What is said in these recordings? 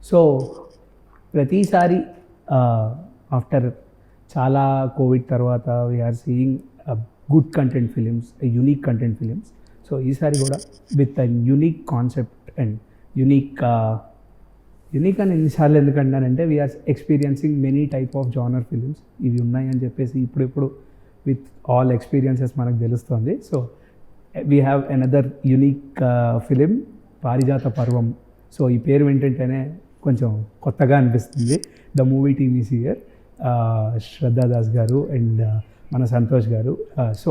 So ప్రతిసారి after చాలా covid తర్వాత we are seeing good content films, unique content films. So ఈసారి కూడా with a unique concept and unique అని ఎన్నిసార్లు ఎందుకంటానంటే we are experiencing many type of genre films ఇవి ఉన్నాయని చెప్పేసి ఇప్పుడు విత్ ఆల్ ఎక్స్పీరియన్సెస్ మనకు తెలుస్తుంది. So we have another unique film, Parijatha Parvam. So ఈ పేరు వింటుంటేనే కొంచెం కొత్తగా అనిపిస్తుంది. The movie team is here, Shraddha Das garu and మన సంతోష్ గారు. సో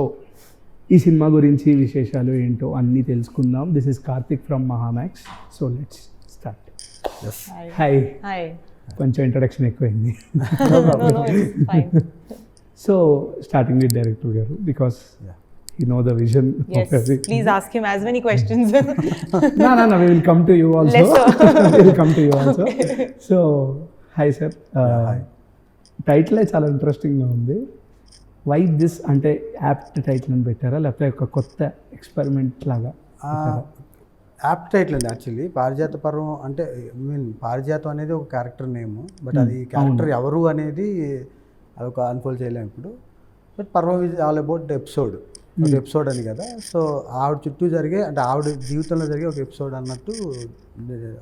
ఈ సినిమా గురించి విశేషాలు ఏంటో అన్నీ తెలుసుకుందాం. This is Karthik from Mahamax. So let's start. Hi. కొంచెం ఇంట్రడక్షన్ ఎక్కువైంది. So starting with director garu, because you know the vision. Yes, please ask him as many questions. No, we will come to you also. We will come to you also. So hi sir. Hi. Title చాలా ఇంట్రెస్టింగ్గా ఉంది. Why this అంటే apt title అని పెట్టారా, లేకపోతే ఒక కొత్త experiment లాగా? యాప్ట్ టైటిల్ అండి యాక్చువల్లీ. పారిజాత పర్వం అంటే పారిజాతం అనేది ఒక క్యారెక్టర్ నేమ్, బట్ అది క్యారెక్టర్ ఎవరు అనేది అది ఒక అన్ఫోల్డ్ చేయలేము ఇప్పుడు. బట్ పర్వం ఈజ్ ఆల్ అబౌట్ ఎపిసోడ్, ఒక ఎపిసోడ్ అని కదా. సో ఆవిడ చుట్టూ జరిగే అంటే ఆవిడ జీవితంలో జరిగే ఒక ఎపిసోడ్ అన్నట్టు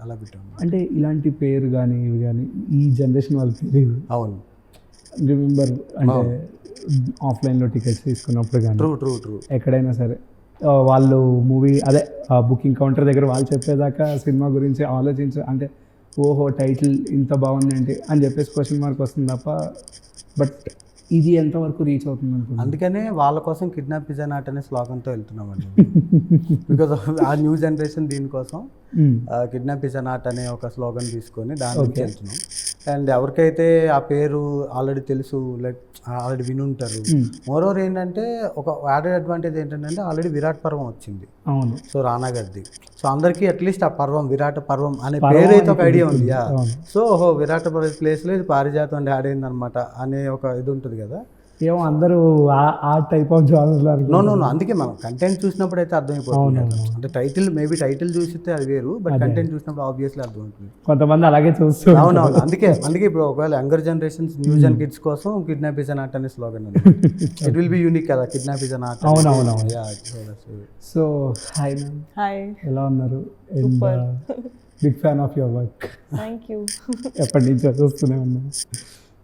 అలా పెట్టాము. అంటే ఇలాంటి పేరు కానీ ఇవి కానీ ఈ జనరేషన్ వాళ్ళకి తెలియదు. అవును, రిమెంబర్ అంటే ఆఫ్లైన్లో టికెట్స్ తీసుకున్నప్పుడు కానీ ట్రూ ఎక్కడైనా సరే వాళ్ళు మూవీ అదే బుకింగ్ కౌంటర్ దగ్గర వాళ్ళు చెప్పేదాకా సినిమా గురించి అంటే ఓహో టైటిల్ ఇంత బాగుంది ఏంటి అని చెప్పేసి క్వశ్చన్ మార్క్ వస్తుంది తప్ప, బట్ ఇది ఎంతవరకు రీచ్ అవుతుంది అనుకుంటున్నాను. అందుకనే వాళ్ళ కోసం కిడ్నాప్ పిజ్జా నాట్ అనే స్లోగన్తో వెళ్తున్నామండి. బికాజ్ ఆ న్యూ జనరేషన్ దీనికోసం కిడ్నాప్ పిజ్జా నాట్ అనే ఒక స్లోగన్ తీసుకొని దాని నుంచి వెళ్తున్నాం. అండ్ ఎవరికైతే ఆ పేరు ఆల్రెడీ తెలుసు, లైక్ ఆల్రెడీ వినుంటారు. మోరోవర్ ఏంటంటే ఒక యాడెడ్ అడ్వాంటేజ్ ఏంటంటే ఆల్రెడీ విరాట్ పర్వం వచ్చింది. అవును. సో రానా గారిది. సో అందరికీ అట్లీస్ట్ ఆ పర్వం, విరాట పర్వం అనే పేరు అయితే ఒక ఐడియా ఉంది. సో విరాట ప్లేస్లో ఇది పారిజాతం అంటే యాడ్ అయింది అనమాట అనే ఒక ఇది ఉంటుంది కదా. ఏమో అందరూ ఆ టైప్ ఆఫ్ జానర్లో నో అందుకే మనం కంటెంట్ చూసినప్పుడు అయితే అర్థమైపోతుంది. అంటే టైటిల్ మేబీ టైటిల్ చూసితే అది వేరు, బట్ కంటెంట్ చూసినప్పుడు ఆబ్వియస్లీ అర్థమవుతుంది. కొంతమంది అలాగే చూస్తారు. అవునవును. అందుకే ఇప్పుడు ఒకవేళ younger generations, new gen kids కోసం కిడ్నాప్ ఇస్ నాట్ అనే స్లోగన్ ఉంది. ఇట్ విల్ బి యూనిక్ కదా, కిడ్నాప్ ఇస్ నాట్. అవునవును. So hi ma'am. హాయ్. ఎలా ఉన్నారు? Big fan of your work. Thank you. ఎప్పటి నుంచో చూస్తూనే ఉన్నాను.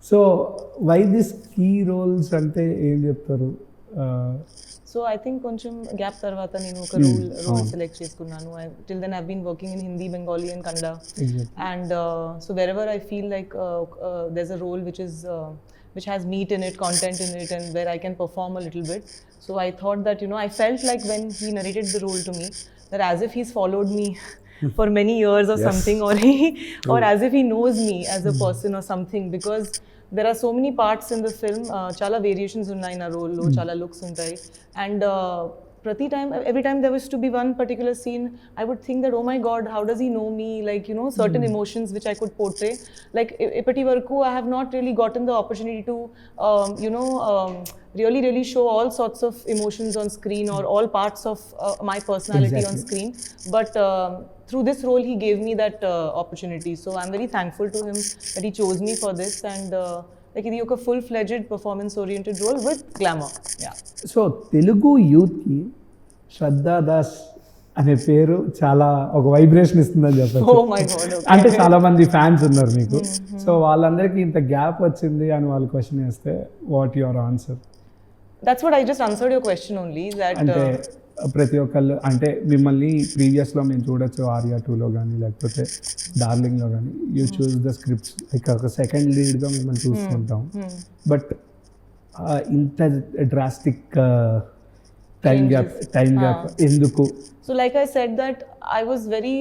So why this key roles అంటే ఏం చెప్తారు? సో ఐ థింక్ కొంచెం గ్యాప్ తర్వాత నేను ఒక రోల్ సెలెక్ట్ చేసుకున్నాను. Till then I been working in Hindi, Bengali and Kannada. And so wherever I feel like there's a role which has meat in it, content in it, and where I can perform a little bit. So I thought that, I felt like when he narrated the role to me, that as if he's followed me for many years or something, or as if he knows me as a person or something, because there are so many parts in the film. Chala variations unnai na role lo, chala looks untai, and every time there was to be one particular scene, I would think that, oh my god, how does he know me? Like, certain emotions which I could portray. Like ipati varaku I have not really gotten the opportunity to really show all sorts of emotions on screen, or all parts of my personality on screen, but through this role he gave me that opportunity. So I'm very thankful to him that he chose me for this, and like ఇది ఒక full fledged performance oriented role with glamour. So Telugu యూత్కి శ్రద్ధా దాస్ అనే పేరు చాలా ఒక vibration ఇస్తుందని చెప్పచ్చు. అంటే చాలా మంది ఫ్యాన్స్ ఉన్నారు మీకు. సో వాళ్ళందరికీ ఇంత గ్యాప్ వచ్చింది అని వాళ్ళు క్వశ్చన్ వేస్తే what your answer? That's what I just answered your question only. అంటే ప్రతి ఒక్కళ్ళు అంటే మిమ్మల్ని ప్రీవియస్లో మేము చూడొచ్చు ఆర్యా 2లో కానీ లేకపోతే డార్లింగ్లో కానీ you choose the scripts like ఒక సెకండ్ లీడ్గా మిమ్మల్ని చూసుకుంటాం. బట్ ఇంత డ్రాస్టిక్ టైం గ్యాప్ ఎందుకు? So like I said that I was very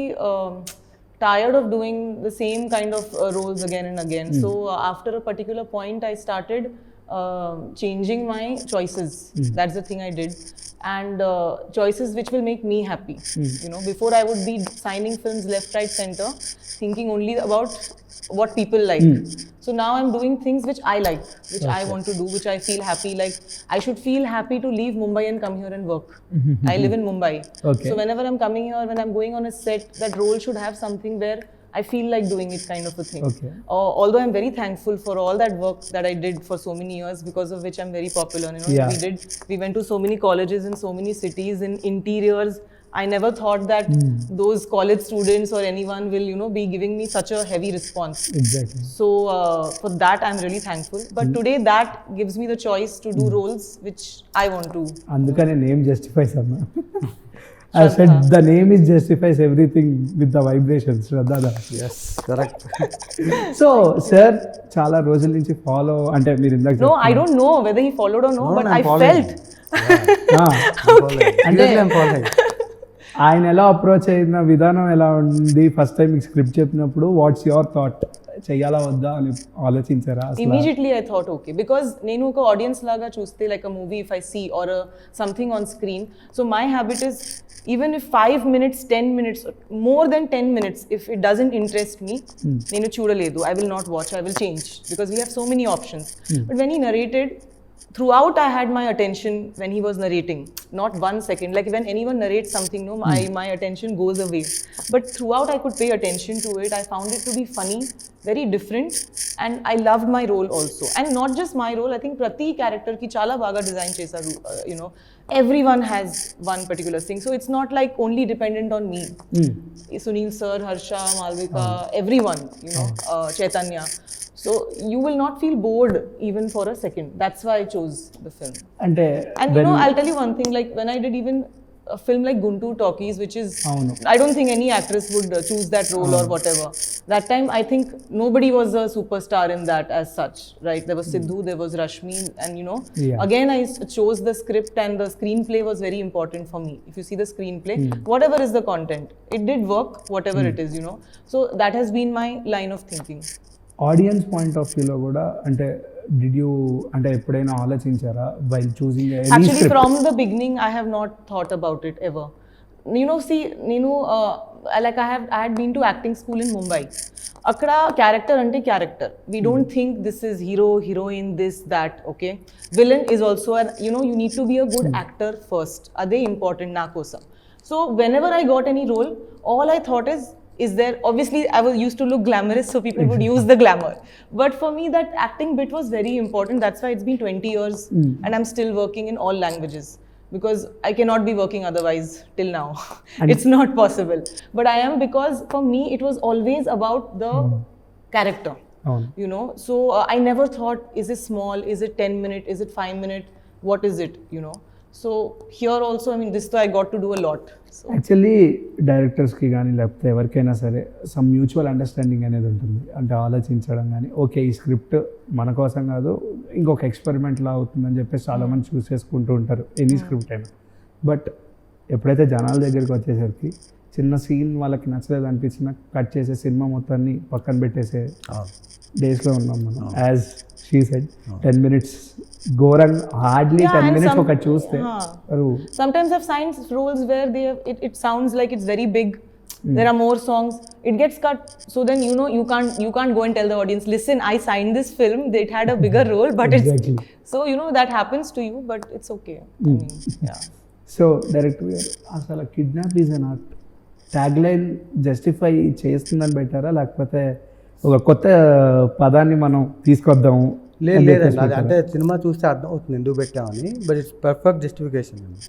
tired of doing the same kind of roles again and again. So after a particular point I started changing my choices. That's the thing I did. And choices which will make me happy. Before I would be signing films left, right, center, thinking only about what people like. So now I'm doing things which I like, which I want to do, which I feel happy. Like I should feel happy to leave Mumbai and come here and work. I live in Mumbai. So whenever I'm coming here, when I'm going on a set, that role should have something where I feel like doing it kind of a thing. Okay. Although I'm very thankful for all that work that I did for so many years, because of which I'm very popular. You know, Yeah. we went to so many colleges in so many cities in interiors. I never thought that those college students or anyone will, you know, be giving me such a heavy response. Exactly. So for that, I'm really thankful. But today, that gives me the choice to do roles which I want to. అందుకనే name justifies అన్న I said the name is justifies everything with the vibrations Shraddha Das. Yes correct. So sir చాలా రోజుల నుంచి follow అంటే మీరు ఇందాక No, I don't know whether he followed or no, No, but I'm I following. felt. ఆయన ఎలా approach అయిన విధానం ఎలా ఉంది, ఫస్ట్ టైం మీకు స్క్రిప్ట్ చెప్పినప్పుడు వాట్స్ యువర్ థాట్, చెయ్యాలా వద్దా అని ఆలోచించారా అసలు? Immediately I thought okay, because నేను ఒక audience లాగా చూస్తే, like a movie if I see or something on screen, so my habit is even if 5 minutes, 10 minutes, more than 10 minutes, if it doesn't interest me, నేను చూడలేదు, I will not watch, I will change, because we have so many options. But when he narrated, throughout I had my attention when he was narrating, not 1 second. Like when anyone narrates something, no, my attention goes away. But throughout I could pay attention to it. I found it to be funny, very different, and I loved my role also. And not just my role, I think prati character ki chala baga design chesaru. You know, everyone has one particular thing, so it's not like only dependent on me. Sunil sir, Harsha, Malvika, everyone, you know, Chaitanya. So you will not feel bored even for a second. That's why I chose the film. అంటే And you know, I'll tell you one thing, like when I did even a film like Guntur Talkies, which is, Avunu. I don't think any actress would choose that role or whatever. That time, I think nobody was a superstar in that as such, right? There was Sidhu, there was Rashmi, and you know, Yeah. again, I chose the script, and the screenplay was very important for me. If you see the screenplay, whatever is the content, it did work, whatever it is, you know. So that has been my line of thinking. Audience point of వ్యూలో కూడా అంటే did you అంటే ఎప్పుడైనా ఆలోచించారా while choosing Actually, from the beginning, I have not thought about it ever. You know, see, like I had been to acting school in Mumbai. Akkada character ante character. We don't think this is hero, heroine, this, that, okay? Villain is also an, you know, you need to be a good actor first. Ade important na kosam. So whenever I got any role, all I thought is there, obviously I was used to look glamorous, so people would use the glamour. But for me, that acting bit was very important. That's why it's been 20 years and I'm still working in all languages, because I cannot be working otherwise till now. It's not possible. But I am, because for me, it was always about the character. అవును. You know, so I never thought, is it small, is it 10 minute, is it 5 minute, what is it, you know? So here also, I mean, this I got to do a lot. So actually డైరెక్టర్స్కి కానీ లేకపోతే ఎవరికైనా సరే some mutual understanding అనేది ఉంటుంది. అంటే ఆలోచించడం కానీ, ఓకే ఈ స్క్రిప్ట్ మన కోసం కాదు ఇంకొక ఎక్స్పెరిమెంట్లా అవుతుందని చెప్పేసి చాలామంది చూస్ చేసుకుంటూ ఉంటారు ఎనీ స్క్రిప్ట్ అయినా. బట్ ఎప్పుడైతే జనాల దగ్గరికి వచ్చేసరికి చిన్న సీన్ వాళ్ళకి నచ్చలేదు అనిపించినా కట్ చేసే సినిమా మొత్తాన్ని పక్కన పెట్టేసే డేస్లో ఉన్నాం మనం. యాజ్ షీ సెడ్ 10 minutes ఘోరంగా హార్డ్లీ Yeah, 10 and minutes ఒకటి చూస్తే sometimes I've signed roles where it sounds like it's very big. There are more songs. It gets cut. So then, you know, you can't go and tell the audience, listen, I signed this film. It had a bigger role, but Exactly. it's so, you know, that happens to you, but it's okay. I mean, yeah. So director గారు అసలు kidnap is an art tag line justify చేస్తుందని పెట్టారా, లేకపోతే ఒక కొత్త పదాన్ని మనం తీసుకొద్దాము? లేదండి, అది అంటే సినిమా చూస్తే అర్థం అవుతుంది ఎందుకు పెట్టామని. బట్ ఇట్స్ పర్ఫెక్ట్ జస్టిఫికేషన్ అండి.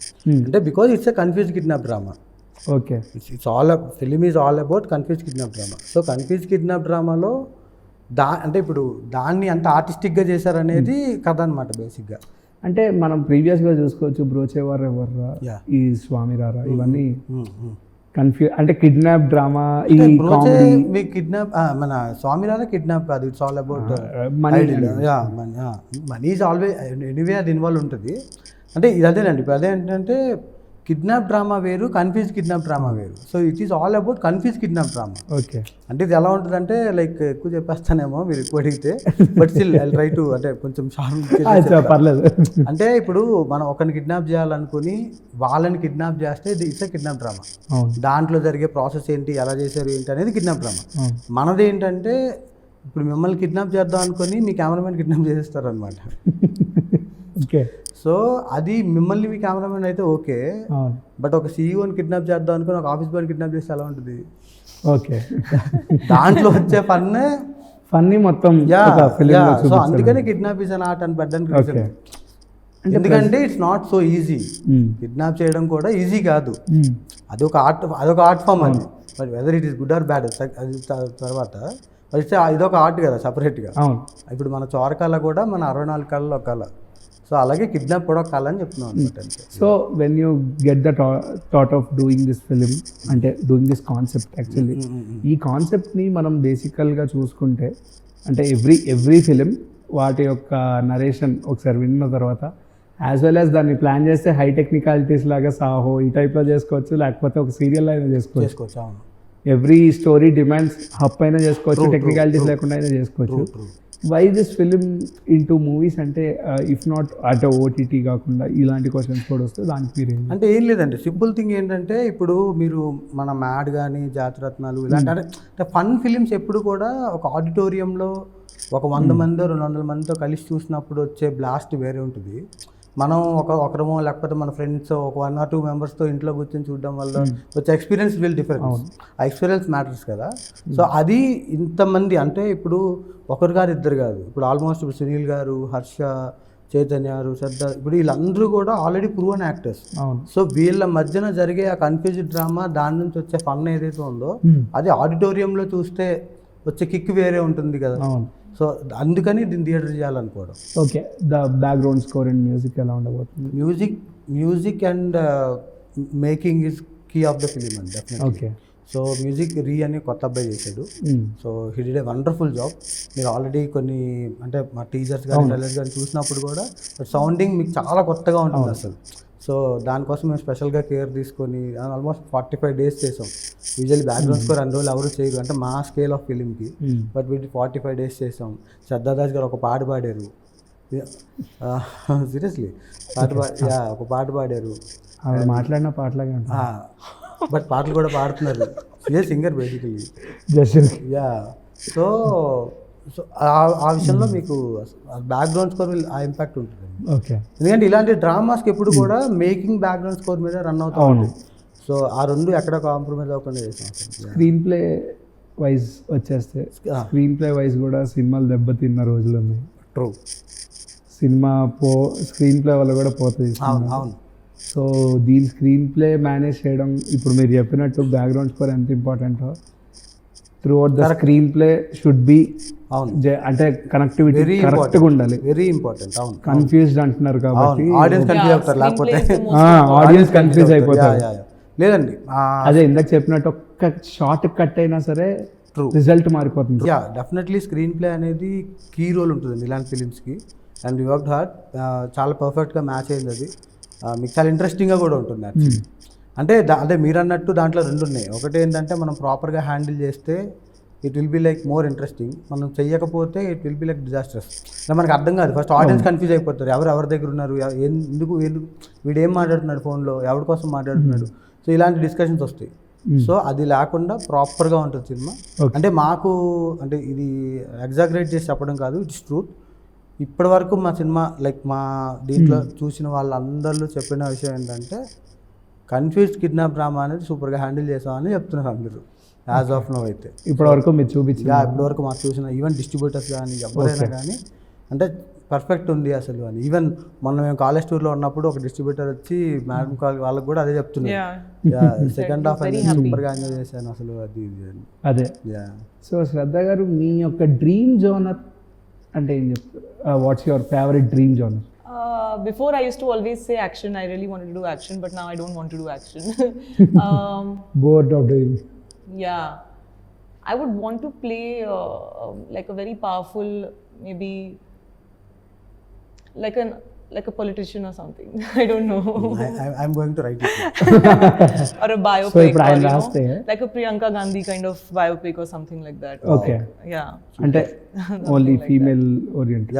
అంటే because it's a confuse kidnap drama. Okay, it's all film is all about confuse kidnap drama. So confuse kidnap డ్రామాలో అంటే ఇప్పుడు దాన్ని అంత ఆర్టిస్టిక్గా చేశారనేది కథ అనమాట బేసిక్గా. అంటే మనం ప్రీవియస్గా చూసుకోవచ్చు బ్రోచేవారు ఎవర్రా, Yeah. ఈ స్వామి రారా, ఇవన్నీ అంటే కిడ్నాప్ డ్రామా, ఈ బ్రోచే కామెడీ, మీ కిడ్నాప్ మన స్వామిరాల కిడ్నాప్ కాదు, it's all about money. Money is always anyway అది ఇన్వాల్వ్ ఉంటుంది. అంటే ఇది అదేనండి, ఇప్పుడు అదేంటంటే కిడ్నాప్ డ్రామా వేరు, కన్ఫ్యూజ్ కిడ్నాప్ డ్రామా వేరు. So it is all about confuse kidnap drama. Okay, అంటే ఇది ఎలా ఉంటుందంటే, లైక్ ఎక్కువ చెప్పేస్తానేమో మీరు ఎక్కువ అడిగితే, but still I try to అంటే కొంచెం పర్లేదు. అంటే ఇప్పుడు మనం ఒకరిని కిడ్నాప్ చేయాలనుకుని వాళ్ళని కిడ్నాప్ చేస్తే ఇట్స్ కిడ్నాప్ డ్రామా. అవును, దాంట్లో జరిగే ప్రాసెస్ ఏంటి, ఎలా చేశారు ఏంటి అనేది కిడ్నాప్ డ్రామా. అవును. మనది ఏంటంటే ఇప్పుడు మిమ్మల్ని కిడ్నాప్ చేద్దాం అనుకుని మీ కెమెరామెన్ కిడ్నాప్ చేసేస్తారు అనమాట. ఓకే, సో అది మిమ్మల్ని మీ కెమెరామెన్ అయితే ఓకే, అవును. బట్ ఒక సీఈఓని కిడ్నాప్ చేద్దాం అనుకుని ఒక ఆఫీస్ బాయ్ని కిడ్నాప్ చేస్తే ఎలా ఉంటుంది? ఓకే. దాంట్లో వచ్చే ఫన్నే ఫన్నీ మొత్తం యా ఒక ఫిలిం యా సో అందుకనే కిడ్నాప్ ఇస్ అన్ ఆర్ట్ అని పెట్టడానికి reason. ఓకే. ఎందుకంటే it's not so easy. Kidnap చేయడం కూడా ఈజీ కాదు, అదొక ఆర్ట్ ఫామ్ అది. But whether it is good or bad అది తర్వాత ఇదొక ఆర్ట్ కదా సపరేట్గా. అవును. ఇప్పుడు మన చోర కళ కూడా మన 64 కళలో ఒక కళ. సో అలాగే కిడ్నాప్ కూడా ఒక కళ అని చెప్తున్నాం అనమాట. So when you get the thought of doing this film, అంటే డూయింగ్ దిస్ కాన్సెప్ట్, యాక్చువల్లీ ఈ కాన్సెప్ట్ని మనం బేసికల్గా చూసుకుంటే అంటే ఎవ్రీ ఫిలిం వాటి యొక్క నరేషన్ ఒకసారి విన్న తర్వాత యాజ్ వెల్ యాజ్ దాన్ని ప్లాన్ చేస్తే హై టెక్నికాలిటీస్ లాగా సాహో ఈ టైప్లో చేసుకోవచ్చు, లేకపోతే ఒక సీరియల్ అయినా చేసుకోవచ్చు. అవును. ఎవ్రీ స్టోరీ డిమాండ్స్ హప్ అయినా చేసుకోవచ్చు, టెక్నికాలిటీస్ లేకుండా అయినా చేసుకోవచ్చు. Why this film into movies అంటే ఇఫ్ నాట్ అంటే ఓటీటీ కాకుండా ఇలాంటి క్వశ్చన్స్ కూడా వస్తే దానికి మీరు అంటే ఏం లేదండి, సింపుల్ థింగ్ ఏంటంటే ఇప్పుడు మీరు మన మ్యాడ్ కానీ జాతిరత్నాలు ఇలాంటి అంటే ఫన్ ఫిలిమ్స్ ఎప్పుడు కూడా ఒక ఆడిటోరియంలో ఒక 100 మందో 200 మందితో కలిసి చూసినప్పుడు వచ్చే బ్లాస్ట్ వేరే ఉంటుంది. మనం ఒకరమో లేకపోతే మన ఫ్రెండ్స్ ఒక 1 or 2 మెంబర్స్తో ఇంట్లో కూర్చొని చూడడం వల్ల వచ్చే ఎక్స్పీరియన్స్ విల్ డిఫరెన్స్. ఆ ఎక్స్పీరియన్స్ మ్యాటర్స్ కదా. సో అది ఇంతమంది అంటే ఇప్పుడు ఒకరు కాదు ఇద్దరు కాదు, ఇప్పుడు ఆల్మోస్ట్ ఇప్పుడు సునీల్ గారు, హర్ష, చైతన్య గారు, శ్రద్ధ, ఇప్పుడు వీళ్ళందరూ కూడా ఆల్రెడీ ప్రూవన్ యాక్టర్స్. సో వీళ్ళ మధ్యన జరిగే ఆ కన్ఫ్యూజ్డ్ డ్రామా, దాని నుంచి వచ్చే ఫన్ ఏదైతే ఉందో అది ఆడిటోరియంలో చూస్తే వచ్చే కిక్ వేరే ఉంటుంది కదా. సో అందుకని దీన్ని థియేటర్ చేయాలనుకోవడం. Okay. The background score and music ఎలా ఉండబోతుంది? Music and making is key of the film అండి డెఫినెట్లీ. ఓకే. సో మ్యూజిక్ అని కొత్త అబ్బాయి చేశాడు. So he did a wonderful job. మీరు ఆల్రెడీ కొన్ని అంటే మా టీజర్స్ కానీ ట్రైలర్స్ కానీ చూసినప్పుడు కూడా సౌండింగ్ మీకు చాలా కొత్తగా ఉంటుంది అసలు. సో దానికోసం మేము స్పెషల్గా కేర్ తీసుకొని ఆల్మోస్ట్ 45 days చేసాం. యూజువల్లీ బ్యాక్గ్రౌండ్ స్కోర్ 2 రోజులు ఎవరు చేయరు అంటే మా స్కేల్ ఆఫ్ ఫిలింకి. బట్ వీటి 45 days చేసాం. శ్రద్ధాదాస్ గారు ఒక పాట పాడారు, సీరియస్లీ ఒక పాట పాడారు. మాట్లాడిన పాటలాగా బట్ పాటలు కూడా పాడుతున్నారు. Singer basically. Yeah so so ఆ విషయంలో మీకు బ్యాక్గ్రౌండ్ స్కోర్ ఆ ఇంపాక్ట్ ఉంటుంది. ఓకే. ఎందుకంటే ఇలాంటి డ్రామాస్కి ఎప్పుడు కూడా మేకింగ్ బ్యాక్గ్రౌండ్ స్కోర్ మీద రన్ అవుతా ఉంటుంది. సో ఆ రెండు ఎక్కడ కాంప్రమైజ్ అవ్వకుండా చేసాం. స్క్రీన్ ప్లే వైజ్ వచ్చేస్తే స్క్రీన్ ప్లే వైజ్ కూడా సినిమాలు దెబ్బతిన్న రోజులు ఉన్నాయి. ట్రూ. సినిమా స్క్రీన్ ప్లే వల్ల కూడా పోతుంది. అవును. సో దీని స్క్రీన్ ప్లే మేనేజ్ చేయడం, ఇప్పుడు మీరు చెప్పినట్టు బ్యాక్గ్రౌండ్ స్కోర్ ఎంత ఇంపార్టెంటో through out the screen play should be. అవును. అంటే కనెక్టివిటీ కరెక్ట్గా ఉండాలి. Very important. అవును. కన్ఫ్యూజ్డ్ అంటున్నారు కాబట్టి ఆడియన్స్ కన్ఫ్యూజ్ అవుతారు, లేకపోతే ఆడియన్స్ కన్ఫ్యూజ్ అయిపోతారు. లేదండి అదే ఇందాక చెప్పినట్టు ఒక్క షార్ట్ కట్ అయినా సరే ట్రూ రిజల్ట్ మారిపోతుంది. యా డెఫినెట్లీ స్క్రీన్ ప్లే అనేది కీ రోల్ ఉంటుంది ఇలాంటి ఫిలిమ్స్కి. And we worked hard. చాలా పర్ఫెక్ట్గా మ్యాచ్ అయింది అది. మీకు చాలా ఇంట్రెస్టింగ్గా కూడా ఉంటుంది యాక్చువల్లీ. అంటే అదే మీరు అన్నట్టు దాంట్లో రెండు ఉన్నాయి. ఒకటి ఏంటంటే మనం ప్రాపర్గా హ్యాండిల్ చేస్తే it will be like more interesting. మనం చెయ్యకపోతే it will be like disasters. మనకు అర్థం కాదు. ఫస్ట్ ఆడియన్స్ కన్ఫ్యూజ్ అయిపోతారు, ఎవరి దగ్గర ఉన్నారు, ఎందుకు వీడు ఏం మాట్లాడుతున్నాడు ఫోన్లో, ఎవరి కోసం మాట్లాడుతున్నాడు. సో ఇలాంటి డిస్కషన్స్ వస్తాయి. సో అది లేకుండా ప్రాపర్గా ఉంటుంది సినిమా. అంటే మాకు అంటే ఇది ఎగ్జాగరేట్ చేసి చెప్పడం కాదు, ఇట్స్ ట్రూత్. ఇప్పటి వరకు మా సినిమా లైక్ మా దీంట్లో చూసిన వాళ్ళందరూ చెప్పిన విషయం ఏంటంటే కన్ఫ్యూజ్ కిడ్నాప్ డ్రామా అనేది సూపర్గా హ్యాండిల్ చేసామని చెప్తున్నారు అందరూ యాజ్ ఆఫ్ నౌ. అయితే ఇప్పటివరకు మీరు చూపించిన ఇప్పటివరకు మాకు చూసిన ఈవెన్ డిస్ట్రిబ్యూటర్స్ కానీ ఎవరైనా కానీ అంటే పర్ఫెక్ట్ ఉంది అసలు అని. ఈవెన్ మొన్న మేము కాలేజ్ టూర్లో ఉన్నప్పుడు ఒక డిస్ట్రిబ్యూటర్ వచ్చి మేడం వాళ్ళకి కూడా అదే చెప్తున్నారు, సెకండ్ హాఫ్ అనేది సూపర్గా ఎంజాయ్ చేశాను అసలు అది అదే. సో శ్రద్ధ గారు మీ యొక్క డ్రీమ్ జోనర్ అంటే ఏం చెప్తారు? What's your favourite dream genre? Before I used to always say action. I really wanted to do action, but now I don't want to do action. Bored of doing. Yeah, I would want to play like a very powerful, maybe like a politician or something. I don't know. I'm going to write it. Or a biopic. So ఇప్పుడు ఆయన రాస్తే like a Priyanka Gandhi kind of biopic or something like that. Okay. Like, yeah. అంటే only female oriented.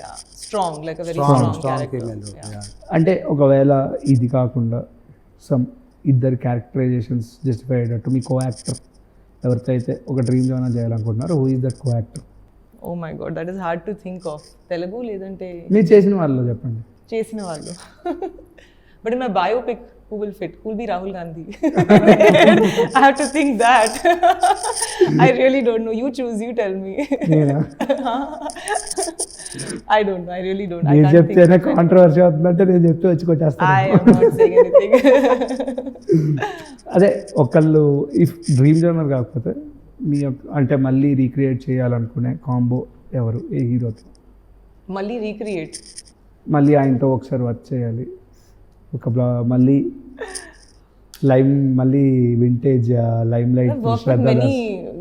Yeah. Strong, like a very strong character. female. Yeah. అంటే ఒకవేళ ఇది కాకుండా some ఇద్దరు characterisations justify అయ్యేటట్టు మీ కో యాక్టర్ ఎవరికైతే ఒక dream genre చేయాలనుకుంటున్నారో who is that co actor? Oh my god, that is hard to think of. Telugu ledante మీరు చేసిన వాళ్ళు చెప్పండి. చేసిన వాళ్ళు. But in my biopic, who will fit? Who will be Rahul Gandhi? I have to think that. I really don't know. You choose. You tell me. నేనా I don't know. I really don't. I నేను can't think. చెప్తేనే controversy అవుతుందంటే నేను చెప్తే వచ్చి కొట్టేస్తాను. I am not saying anything. అదే ఒకళ్ళు ఇఫ్ డ్రీమ్ జోనర్ కాకపోతే మీ అంటే మళ్ళీ రీక్రియేట్ చేయాలనుకునే కాంబో ఎవరు ఏ హీరోతో Malli recreate. మళ్ళీ ఆయనతో ఒకసారి వర్క్ చేయాలి మళ్ళీ మళ్ళీ vintage lime light I've worked with many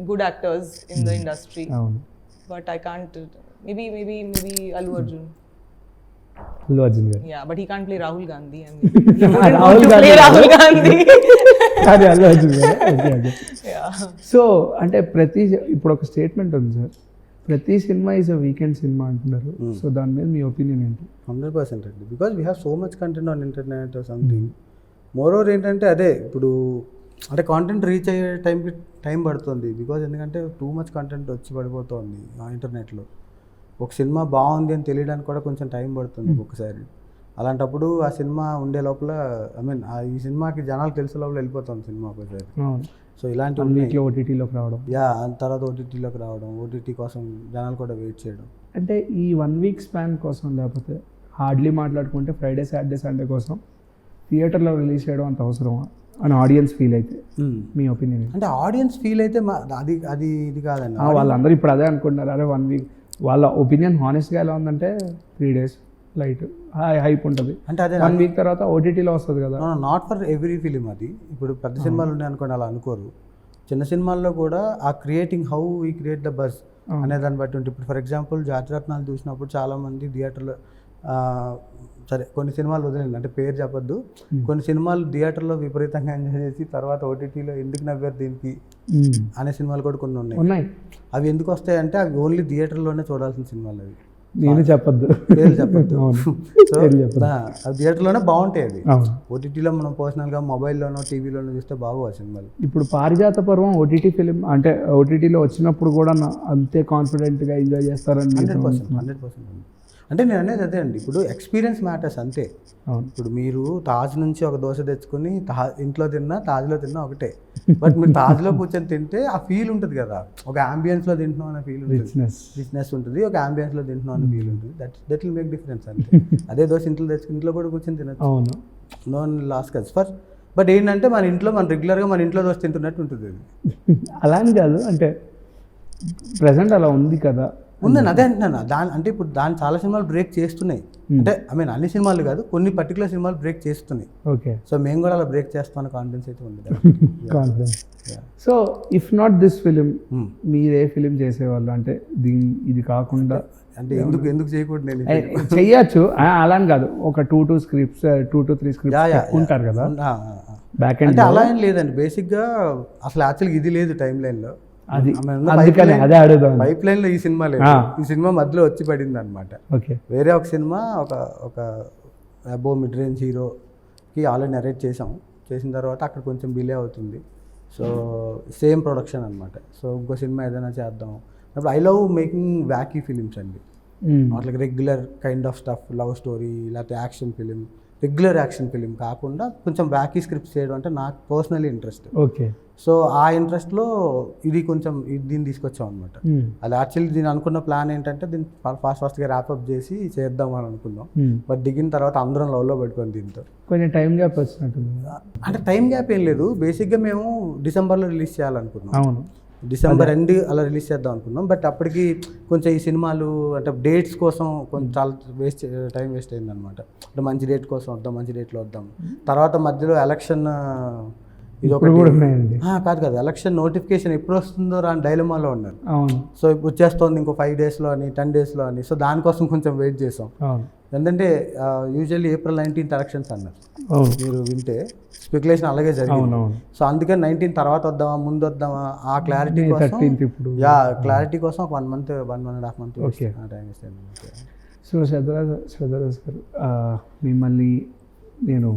good actors in the industry, అవును but I can't. Maybe Allu Arjun. Allu Arjun గారు Yeah, but he can't play Rahul Gandhi. I mean, he wouldn't want Rahul to play Gandhi Rahul Gandhi. అది అల్లు అర్జున్ గారు okay okay Yeah. So అంటే ఇప్పుడు ఒక statement ఉంది sir ప్రతి cinema is a weekend cinema అంటున్నారు so దాని మీద మీ ఒపీనియన్ ఏంటి 100% అండి because we have so much content on internet something more over ఏంటంటే అదే ఇప్పుడు అంటే కాంటెంట్ రీచ్ అయ్యే టైం పడుతుంది బికాజ్ ఎందుకంటే టూ మచ్ కంటెంట్ వచ్చి పడిపోతుంది ఆ ఇంటర్నెట్లో ఒక సినిమా బాగుంది అని తెలియడానికి కూడా కొంచెం టైం పడుతుంది ఒక్కొక్కసారి అలాంటప్పుడు ఆ సినిమా ఉండే లోపల ఐ మీన్ ఈ సినిమాకి జనాలు తెలిసే లోపల వెళ్ళిపోతుంది సినిమా ఒకసారి సో ఇలాంటి ఓటీటీలోకి రావడం తర్వాత ఓటీటీలోకి రావడం ఓటీటీ కోసం జనాలు కూడా వెయిట్ చేయడం అంటే ఈ 1 వీక్ స్పాన్ కోసం లేకపోతే హార్డ్లీ మాట్లాడుకుంటే ఫ్రైడే సాటర్డే సండే కోసం థియేటర్లో రిలీజ్ చేయడం అంత అవసరమా అని ఆడియన్స్ ఫీల్ అయితే మీ ఒపీనియన్ అంటే ఆడియన్స్ ఫీల్ అయితే అది ఇది కాదండి వాళ్ళందరూ ఇప్పుడు అదే అనుకుంటున్నారు అరే 1 వీక్ వాళ్ళ ఒపీనియన్ హానెస్ట్గా ఎలా ఉందంటే 3 days లైట్ హైప్ ఉంటుంది అంటే అదే 1 వీక్ తర్వాత ఓటీటీలో వస్తుంది కదా నాట్ ఫర్ ఎవ్రీ ఫిలిం అది ఇప్పుడు పెద్ద సినిమాలు ఉన్నాయి అనుకోండి అలా అనుకోరు చిన్న సినిమాల్లో కూడా ఆ creating how we create the buzz అనే దాన్ని బట్టి ఉంటుంది ఇప్పుడు ఫర్ ఎగ్జాంపుల్ జాతిరత్నాలు చూసినప్పుడు చాలామంది థియేటర్లో సరే కొన్ని సినిమాలు వదిలేదు అంటే పేరు చెప్పొద్దు కొన్ని సినిమాలు థియేటర్లో విపరీతంగా ఎంజాయ్ చేసి తర్వాత ఓటీటీలో ఎందుకు నవ్వారు దీనికి అనే సినిమాలు కూడా కొన్ని ఉన్నాయి అవి ఎందుకు వస్తాయంటే అవి ఓన్లీ థియేటర్లోనే చూడాల్సిన సినిమాలు అవి నేను చెప్పొద్దు పేర్లు చెప్పొద్దు సో అవి థియేటర్లోనే బాగుంటాయి అవి ఓటీటీలో మనం పర్సనల్గా మొబైల్లోనో టీవీలోనో చూస్తే బాగోవు సినిమాలు ఇప్పుడు పారిజాత పర్వం ఓటీటీ ఫిలిం అంటే ఓటీటీలో వచ్చినప్పుడు కూడా అంతే కాన్ఫిడెంట్గా ఎంజాయ్ చేస్తారని 100% అంటే నేను అనేది అదే అండి ఇప్పుడు ఎక్స్పీరియన్స్ మ్యాటర్స్ అంతే ఇప్పుడు మీరు తాజ్ నుంచి ఒక దోశ తెచ్చుకొని ఇంట్లో తిన్నా తాజ్లో తిన్నా ఒకటే బట్ మీరు తాజ్లో కూర్చొని తింటే ఆ ఫీల్ ఉంటుంది కదా ఒక అంబియన్స్లో తింటున్నాం అనే ఫీల్ ఉంటుంది రిచ్నెస్ ఉంటుంది ఒక అంబియన్స్లో తింటున్నాం అనే ఫీల్ ఉంటుంది దట్ విల్ మేక్ డిఫరెన్స్ అంతే అదే దోశ ఇంట్లో తెచ్చుకుని ఇంట్లో కూడా కూర్చొని తినచ్చు నో లాస్ట్ కజ్ ఫర్ బట్ ఏంటంటే మన రెగ్యులర్గా మన ఇంట్లో దోశ తింటున్నట్టు ఉంటుంది అది అలా అని కాదు అంటే ప్రజెంట్ అలా ఉంది కదా ఉందండి అదే అంటున్నాను అంటే ఇప్పుడు దాన్ని చాలా సినిమాలు బ్రేక్ చేస్తున్నాయి అంటే ఐ మీన్ అన్ని సినిమాలు కాదు కొన్ని పర్టికులర్ సినిమాలు బ్రేక్ చేస్తున్నాయి ఓకే సో మేము కూడా అలా బ్రేక్ చేస్తామని కాన్ఫిడెన్స్ అయితే ఉంది confidence so if not this film మీరు ఏ ఫిలిం చేసేవాళ్ళు అంటే ఇది కాకుండా అంటే ఎందుకు చేయకూడదు నేను చెయ్యొచ్చు అలా అని కాదు ఒక 2 స్క్రిప్ట్స్ 2 to 3 స్క్రిప్ట్స్ ఉంటారు కదా బ్యాక్ అంటే అలా ఏం లేదండి బేసిక్గా అసలు యాక్చువల్గా ఇది లేదు టైం లైన్లో అది అదే అడుగుదాం పైప్ లైన్ లో ఈ సినిమా లేదు ఈ సినిమా మధ్యలో వచ్చి పడింది అనమాట వేరే ఒక సినిమా ఒక అబో మిడ్ రేంజ్ హీరోకి ఆల్రెడీ నరేట్ చేసిన తర్వాత అక్కడ కొంచెం డిలే అవుతుంది సో సేమ్ ప్రొడక్షన్ అనమాట సో ఇంకో సినిమా ఏదైనా చేద్దాం అప్పుడు I love making wacky films అండి అట్లా regular kind of stuff love story లేకపోతే action film regular action film కాకుండా కొంచెం వ్యాకీ స్క్రిప్ట్స్ చేయడం అంటే నాకు పర్సనలీ ఇంట్రెస్ట్ ఓకే సో ఆ ఇంట్రెస్ట్లో ఇది కొంచెం దీన్ని తీసుకొచ్చాం అనమాట అది యాక్చువల్లీ దీని అనుకున్న ప్లాన్ ఏంటంటే దీన్ని ఫాస్ట్గా ర్యాప్అప్ చేసి చేద్దాం అని అనుకున్నాం బట్ దిగిన తర్వాత అందరం లవ్లో పెట్టుకొని దీంతో కొంచెం టైం గ్యాప్ వచ్చినట్టుంది అంటే టైం గ్యాప్ ఏం లేదు బేసిక్గా మేము డిసెంబర్లో రిలీజ్ చేయాలనుకున్నాం అవును డిసెంబర్ ఎండ్ అలా రిలీజ్ చేద్దాం అనుకున్నాం బట్ అప్పటికి కొంచెం ఈ సినిమాలు అంటే డేట్స్ కోసం కొంచెం చాలా టైం వేస్ట్ అయింది అనమాట అంటే మంచి డేట్ కోసం వద్దాం మంచి డేట్లో వద్దాం తర్వాత మధ్యలో ఎలక్షన్ ఇది ఒకటి కాదు ఎలక్షన్ నోటిఫికేషన్ ఎప్పుడు వస్తుందో రాని డైలమాలో ఉన్నారు సో వచ్చేస్తుంది ఇంకో 5 daysలో అని 10 daysలో అని సో దానికోసం కొంచెం వెయిట్ చేసాం ఎందుకంటే యూజువల్లీ April 19th ఎలక్షన్స్ అన్నారు మీరు వింటే స్పెక్యులేషన్ అలాగే జరిగింది సో అందుకని 19 తర్వాత వద్దామా ముందు వద్దామా ఆ క్లారిటీ కోసం క్లారిటీ కోసం 1 month 1.5 months టైం ఇస్తాను. సో శ్రద్ధరాజ్ గారు మిమ్మల్ని నేను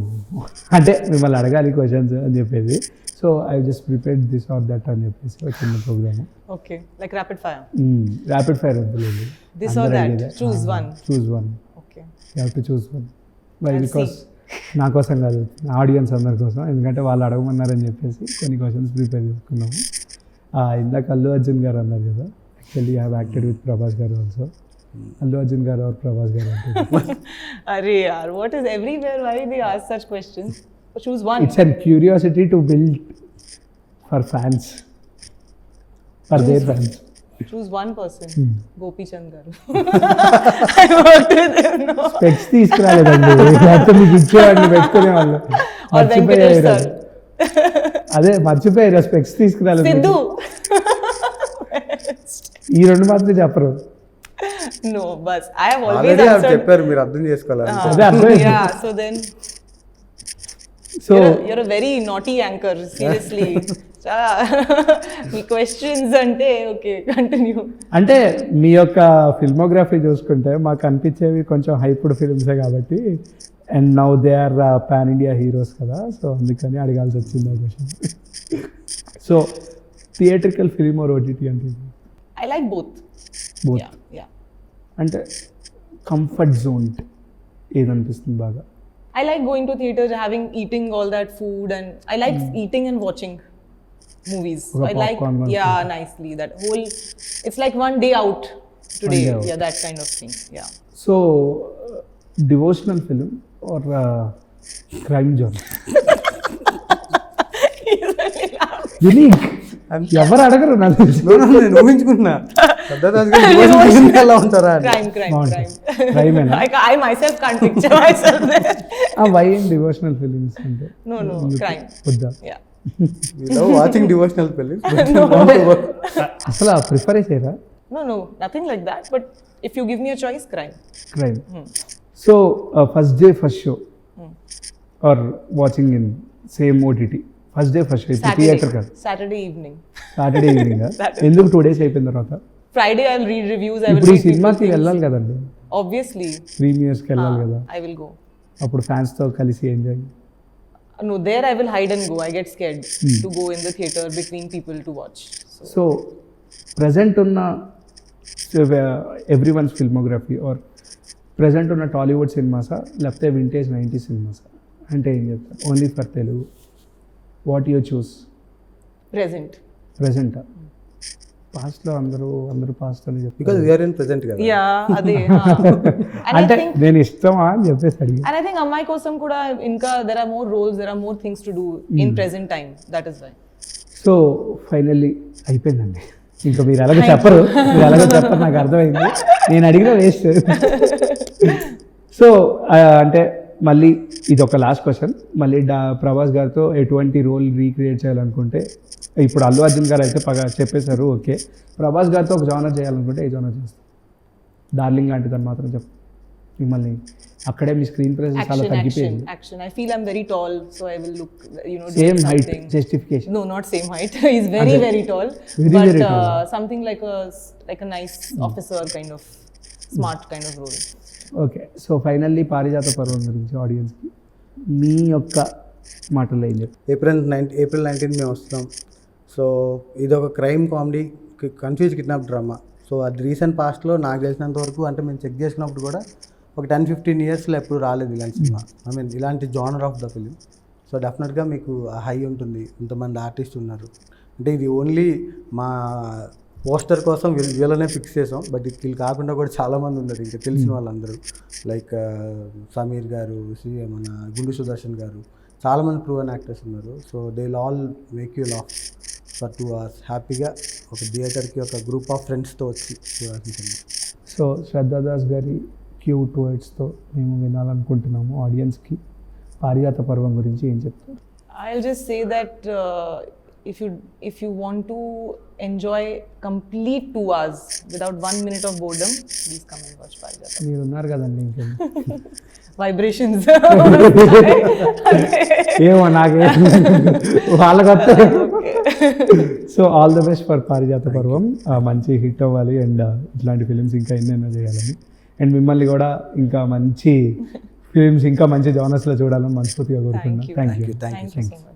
అంటే మిమ్మల్ని అడగాలి క్వశ్చన్స్ అని చెప్పేసి so I just prepared this or that అని చెప్పేసి ఒక చిన్న programme okay like rapid fire వద్దులేదు this or that choose one okay you have to choose one why because నా కోసం కాదు, ఆడియన్స్ అందరి కోసం, ఎందుకంటే వాళ్ళు అడగమన్నారని చెప్పేసి కొన్ని క్వశ్చన్స్ ప్రిపేర్ చేసుకున్నాము. ఇందాక అల్లు అర్జున్ గారు అన్నారు కదా, actually I have acted with Prabhas గారు ఆల్సో. అల్లు అర్జున్ గారు ఆర్ ప్రభాస్ గారు అంటే Arey yaar, what is everywhere? Why they ask such questions? Choose one. It's an curiosity to build for fans, for their fans. Choose one person. Gopi Chand garu. I worked with him. No. Specs తీసుకురాలేదండి, లేకపోతే మీకు ఇచ్చేవాడిని పెట్టుకునే వాళ్ళు. Or Venkatesh sir. అదే మర్చిపోయారు, specs తీసుకురాలేదు. Sidhu. ఈ రెండు మాత్రం చెప్పరు. No, but I have always already answered. చెప్పారు, మీరు అర్థం చేసుకోవాలి. అదే అర్థమైంది. Yeah, so then so you're a very naughty anchor, seriously. Me questions అంటే ఓకే కంటిన్యూ. అంటే మీ యొక్క ఫిల్మోగ్రఫీ చూసుకుంటే మాకు అనిపించేవి కొంచెం హైప్డ్ ఫిల్మ్సే కాబట్టి, and now they are pan India heroes కదా, సో అందుకని అడగాల్సి వచ్చింది ఆ question. So theatrical film or OTT అంటే I like both. Both yeah అంటే కంఫర్ట్ జోన్ ఏదనిపిస్తుంది బాగా? I like going to theater, eating all that food, and I like eating and watching movies. So I like, popcorn, nicely. That whole, it's like one day out today. day out. Yeah, that kind of thing. Yeah. So devotional film or crime zone? Unique, ఎవరు అడగరు నాకు తెలిసి. నేను ఊహించుకున్నా పెద్దదాస్ గారు ఎలా ఉంటారా అని. Crime. Crime ఏనా? I myself can't picture myself there. Why in devotional films అంటే No, crime. వద్దా? Yeah. We love watching devotional films. అసలు ప్రిఫర్ చేయరా? No, nothing like that. But if you give me a choice, crime. Crime. So first day first show are watching in same OTT? First day first show, ఇప్పుడు theatre కాదు, Saturday evening. Saturday evening. ఎందుకు 2 days అయిపోయిన తర్వాత? Friday I'll read reviews. I will ఇప్పుడు ఈ read people's సినిమాకి things. వెళ్ళాలి కదండి, Obviously. ప్రీమియర్స్కి వెళ్ళాలి కదా, I will go. అప్పుడు ఫ్యాన్స్తో కలిసి enjoy. No, there I will hide and go. I get scared to go in the theater between people to watch. So present ఉన్న everyone's filmography or present ఉన్న టాలీవుడ్ సినిమాసా లేకపోతే vintage 90s సినిమాసా అంటే ఏం చెప్తారు? Only for Telugu, what you choose? Present. Present పాస్ట్లో అందరూ past అని చెప్పి, బికాజ్ వీఆర్ ఇన్ ప్రెసెంట్ కదా. Yeah, ade. And అంటే I think, నేను ఇష్టమా అని చెప్పేసి అడిగి. and I think Ammai Kosam kuda inka there are more roles, there are more things to do in present time. That is why. So finally అయిపోయిందండి. ఇంకా మీరు ఎలాగో చెప్పరు, నాకు అర్థమైంది. నేను అడిగిన వేస్ట్. సో అంటే మళ్ళీ ఇది ఒక లాస్ట్ క్వశ్చన్. మళ్ళీ ప్రభాస్ గారితో ఎటువంటి రోల్ రీక్రియేట్ చేయాలనుకుంటే, ఇప్పుడు అల్లు అర్జున్ గారు అయితే చెప్పేశారు ఓకే, ప్రభాస్ గారితో ఒక జానర్ చేయాలనుకుంటే ఏ జానర్ చేస్తారు? డార్లింగ్ లాంటిదని మాత్రం చెప్పు. మిమ్మల్ని అక్కడే మీ స్క్రీన్ ప్రెసెన్స్ చాలా తగ్గిపోయింది. Action. I feel I'm very tall, so I will look, doing same height something. Justification? No, not same height. He's very, very tall. Very, but very tall. something like a nice officer kind of, smart kind of role. Okay. So finally పారిజాత పర్వం గురించి ఆడియన్స్కి మీ యొక్క మాటల్లో ఏం చెప్తారు? April 19 మేము వస్తున్నాం. సో ఇది ఒక crime comedy confuse kidnap drama. So అది రీసెంట్ పాస్ట్లో నాకు తెలిసినంత వరకు, అంటే మేము చెక్ చేసినప్పుడు కూడా ఒక 10-15 yearsలో ఎప్పుడు రాలేదు ఇలాంటి సినిమా. ఐ మీన్ ఇలాంటి genre of the film. So డెఫినెట్గా మీకు హై ఉంటుంది. ఇంతమంది ఆర్టిస్ట్ ఉన్నారు అంటే ఇది ఓన్లీ మా పోస్టర్ కోసం వీళ్ళనే ఫిక్స్ చేసాం. బట్ వీళ్ళు కాకుండా కూడా చాలామంది ఉన్నారు ఇంకా తెలిసిన వాళ్ళందరూ, లైక్ సమీర్ గారు, మన గుండు సుదర్శన్ గారు, చాలామంది ప్రూవెన్ యాక్టర్స్ ఉన్నారు. So they will all make you laugh for 2 hours హ్యాపీగా ఒక థియేటర్కి ఒక గ్రూప్ ఆఫ్ ఫ్రెండ్స్తో వచ్చి చూడాల్సింది. సో శ్రద్ధాదాస్ గారి క్యూట్ వర్డ్స్తో మేము వినాలనుకుంటున్నాము ఆడియన్స్కి పారిజాత పర్వం గురించి ఏం చెప్తారు? I'll just say that if you want to enjoy complete 2 hours without 1 minute of boredom, please come and watch Parijata. మీరు ఉన్నారు కదండి ఇంకేం. Vibrations. ఏమో నాకే వాళ్ళకి. So all the best for పారిజాత పర్వం. మంచి హిట్ అవ్వాలి అండ్ ఇట్లాంటి ఫిలిమ్స్ ఇంకా ఎన్నెన్నో చేయాలని, అండ్ మిమ్మల్ని కూడా ఇంకా మంచి ఫిలిమ్స్ ఇంకా మంచి జానర్స్లో చూడాలని మనస్ఫూర్తిగా కోరుకుంటున్నాను. Thank you. Thank you so much.